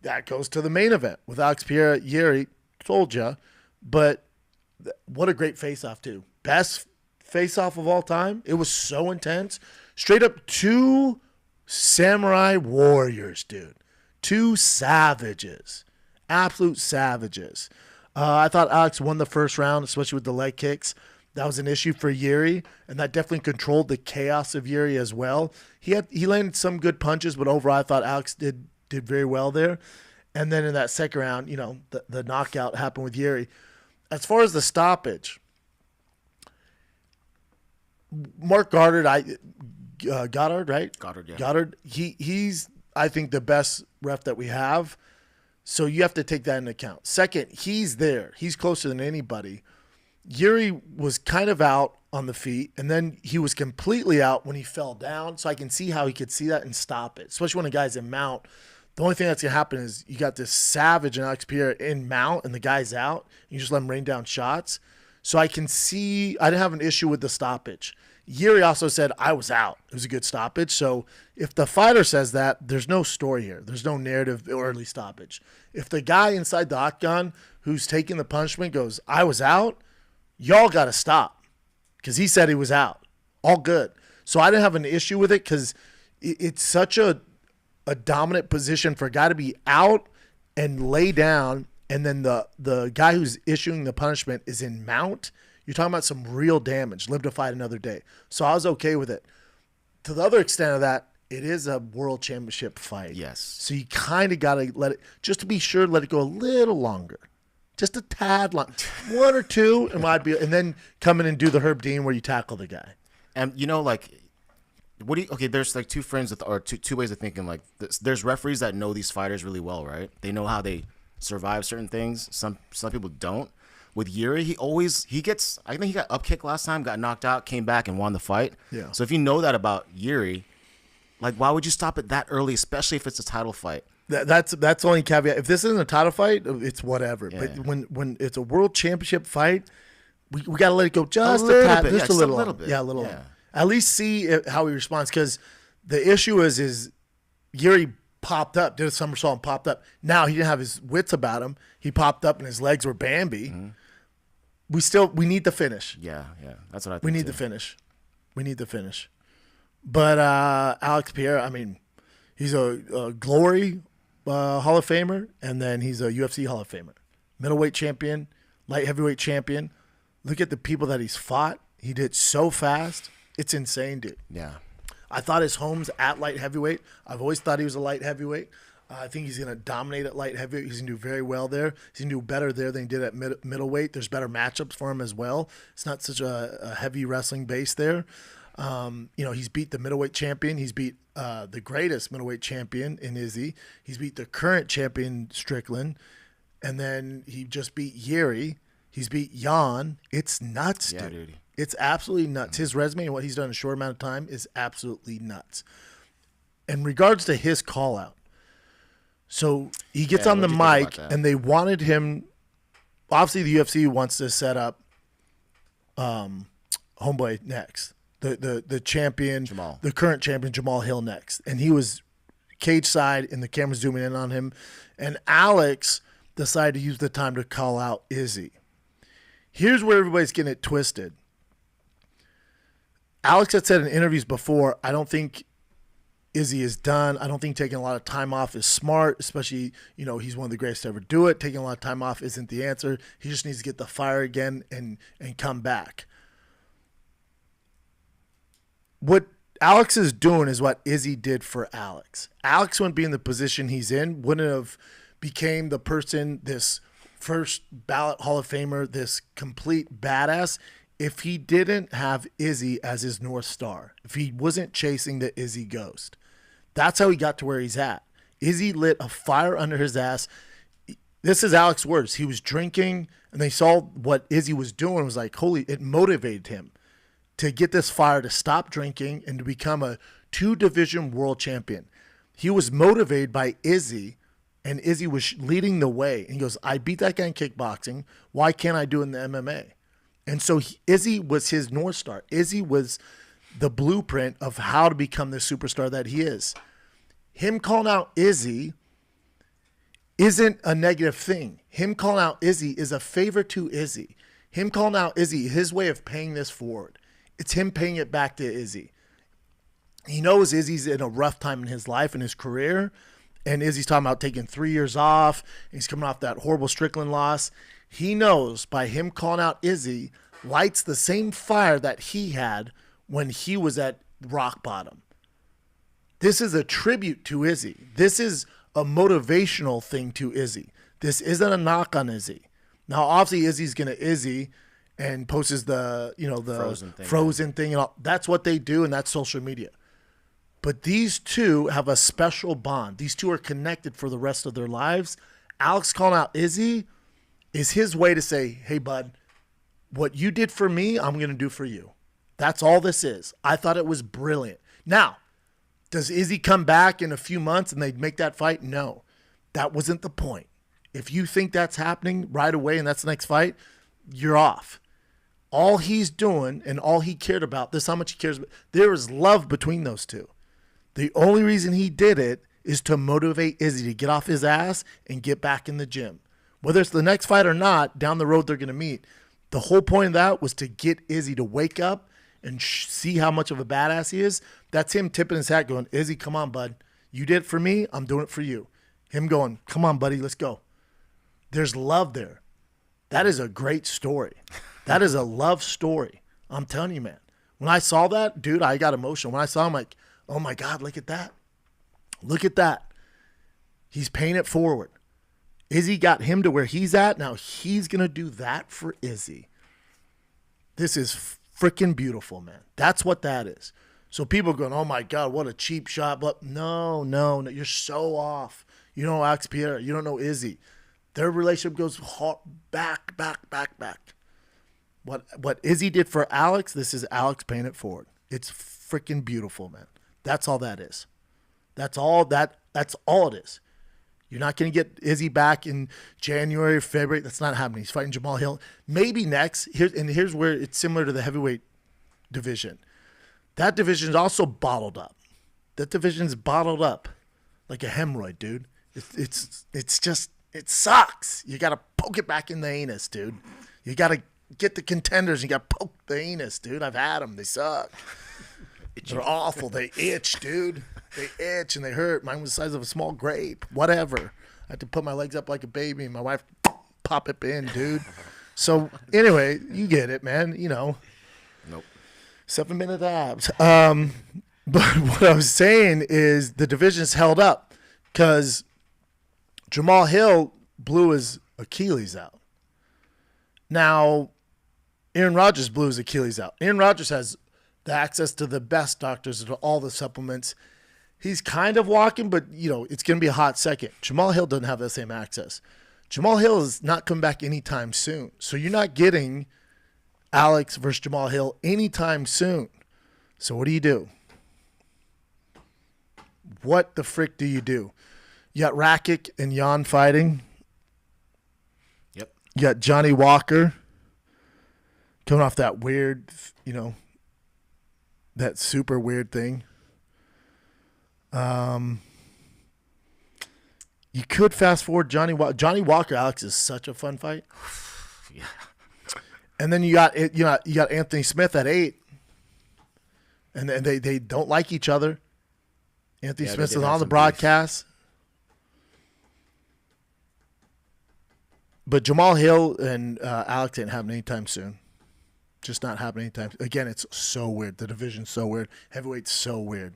that goes to the main event with Alex Pereira, Jiří, told you. But what a great face-off, too. Best face-off of all time. It was so intense. Straight up 2 samurai warriors, dude. 2 savages. Absolute savages. I thought Alex won the first round, especially with the leg kicks. That was an issue for Jiří, and that definitely controlled the chaos of Jiří as well. He landed some good punches, but overall I thought Alex did very well there. And then in that second round, the knockout happened with Jiří. As far as the stoppage, Mark Goddard, Goddard, right? Goddard, yeah. Goddard, he's, I think, the best ref that we have. So you have to take that into account. Second, he's there. He's closer than anybody. Jiří was kind of out on the feet, and then he was completely out when he fell down. So I can see how he could see that and stop it, especially when a guy's in mount. The only thing that's going to happen is you got this savage and Alex Pereira in mount, and the guy's out. You just let him rain down shots. So I can see I didn't have an issue with the stoppage. Jiří also said, I was out. It was a good stoppage. So if the fighter says that, there's no story here. There's no narrative or early stoppage. If the guy inside the octagon who's taking the punishment goes, I was out, y'all got to stop because he said he was out. All good. So I didn't have an issue with it because it's such a dominant position for a guy to be out and lay down, and then the guy who's issuing the punishment is in mount. You're talking about some real damage. Live to fight another day. So I was okay with it. To the other extent of that, it is a world championship fight. Yes. So you kind of got to let it, just to be sure, let it go a little longer. Just a tad long. 1 or 2, and then come in and do the Herb Dean where you tackle the guy. And, there's like 2 friends or two ways of thinking. Like, there's referees that know these fighters really well, right? They know how they survive certain things. Some people don't. With Jiří, I think he got up kicked last time, got knocked out, came back and won the fight. Yeah. So if you know that about Jiří, like, why would you stop it that early, especially if it's a title fight? That's the only caveat. If this isn't a title fight, it's whatever. Yeah. But when it's a world championship fight, we got to let it go just a little tad, bit. just Yeah, a little, bit. Yeah, a little. Yeah. At least see how he responds, because the issue is Jiří popped up, did a somersault and popped up. Now he didn't have his wits about him. He popped up and his legs were Bambi. Mm-hmm. We need the finish. Yeah, that's what I think. We need the finish. But Alex Pereira, I mean, he's a Glory Hall of Famer, and then he's a UFC Hall of Famer. Middleweight champion, light heavyweight champion. Look at the people that he's fought. He did so fast. It's insane, dude. Yeah. I thought his home's at light heavyweight. I've always thought he was a light heavyweight. I think he's going to dominate at light heavyweight. He's going to do very well there. He's going to do better there than he did at middleweight. There's better matchups for him as well. It's not such a heavy wrestling base there. He's beat the middleweight champion. He's beat the greatest middleweight champion in Izzy. He's beat the current champion Strickland. And then he just beat Jiří. He's beat Jan. It's nuts, dude. It's absolutely nuts. His resume and what he's done in a short amount of time is absolutely nuts. In regards to his call-out, so he gets on the mic, and they wanted him – obviously the UFC wants to set up homeboy next, the champion, Jamal. The current champion, Jamal Hill next. And he was cage side, and the camera's zooming in on him. And Alex decided to use the time to call out Izzy. Here's where everybody's getting it twisted. Alex had said in interviews before, I don't think Izzy is done. I don't think taking a lot of time off is smart, especially, he's one of the greatest to ever do it. Taking a lot of time off isn't the answer. He just needs to get the fire again and come back. What Alex is doing is what Izzy did for Alex. Alex wouldn't be in the position he's in, wouldn't have became the person, this first ballot Hall of Famer, this complete badass, if he didn't have Izzy as his North Star, if he wasn't chasing the Izzy ghost. That's how he got to where he's at. Izzy lit a fire under his ass. This is Alex's words. He was drinking, and they saw what Izzy was doing. It was like, it motivated him to get this fire to stop drinking and to become a 2-division world champion. He was motivated by Izzy, and Izzy was leading the way. And he goes, I beat that guy in kickboxing. Why can't I do it in the MMA? And so Izzy was his North Star. Izzy was the blueprint of how to become the superstar that he is. Him calling out Izzy isn't a negative thing. Him calling out Izzy is a favor to Izzy. Him calling out Izzy, his way of paying this forward. It's him paying it back to Izzy. He knows Izzy's in a rough time in his life and his career. And Izzy's talking about taking 3 years off. He's coming off that horrible Strickland loss. He knows by him calling out Izzy lights the same fire that he had when he was at rock bottom. This is a tribute to Izzy. This is a motivational thing to Izzy. This isn't a knock on Izzy. Now, obviously, Izzy's going to Izzy and posts the frozen thing and all. That's what they do, and that's social media. But these two have a special bond. These two are connected for the rest of their lives. Alex calling out Izzy is his way to say, hey, bud, what you did for me, I'm going to do for you. That's all this is. I thought it was brilliant. Now, does Izzy come back in a few months and they'd make that fight? No. That wasn't the point. If you think that's happening right away and that's the next fight, you're off. All he's doing and all he cared about, this is how much he cares about. There is love between those two. The only reason he did it is to motivate Izzy to get off his ass and get back in the gym. Whether it's the next fight or not, down the road they're going to meet. The whole point of that was to get Izzy to wake up and see how much of a badass he is. That's him tipping his hat going, Izzy, come on, bud. You did it for me. I'm doing it for you. Him going, come on, buddy, let's go. There's love there. That is a great story. That is a love story. I'm telling you, man. When I saw that, dude, I got emotional. When I saw him, like, oh, my God, look at that. Look at that. He's paying it forward. Izzy got him to where he's at. Now he's going to do that for Izzy. This is freaking beautiful, man. That's what that is. So people are going, oh, my God, what a cheap shot. But no, you're so off. You don't know Alex Pereira. You don't know Izzy. Their relationship goes back. What Izzy did for Alex, this is Alex paying it forward. It's freaking beautiful, man. That's all that is. That's all it is. You're not going to get Izzy back in January or February. That's not happening. He's fighting Jamal Hill. Maybe next. Here's where it's similar to the heavyweight division. That division is also bottled up. That division's bottled up like a hemorrhoid, dude. It's just, it sucks. You got to poke it back in the anus, dude. You got to get the contenders. You got to poke the anus, dude. I've had them. They suck. They're awful. They itch, dude. They itch and they hurt. Mine was the size of a small grape. Whatever. I had to put my legs up like a baby and my wife pop it in, dude. So anyway, you get it, man. You know. Nope. 7-minute abs. But what I was saying is the division's held up because Jamal Hill blew his Achilles out. Now, Aaron Rodgers blew his Achilles out. Aaron Rodgers has the access to the best doctors, to all the supplements. He's kind of walking, but, you know, it's going to be a hot second. Jamal Hill doesn't have that same access. Jamal Hill is not coming back anytime soon. So you're not getting Alex versus Jamal Hill anytime soon. So what do? What the frick do? You got Rakic and Jan fighting. Yep. You got Johnny Walker coming off that weird, you know, that super weird thing. You could fast forward Johnny Walker. Alex is such a fun fight. Yeah. And then you got Anthony Smith at 8, and they don't like each other. Anthony Smith is on the broadcast, but Jamal Hill and Alex ain't happening anytime soon. Just not happening anytime. Again, it's so weird. The division's so weird. Heavyweight's so weird.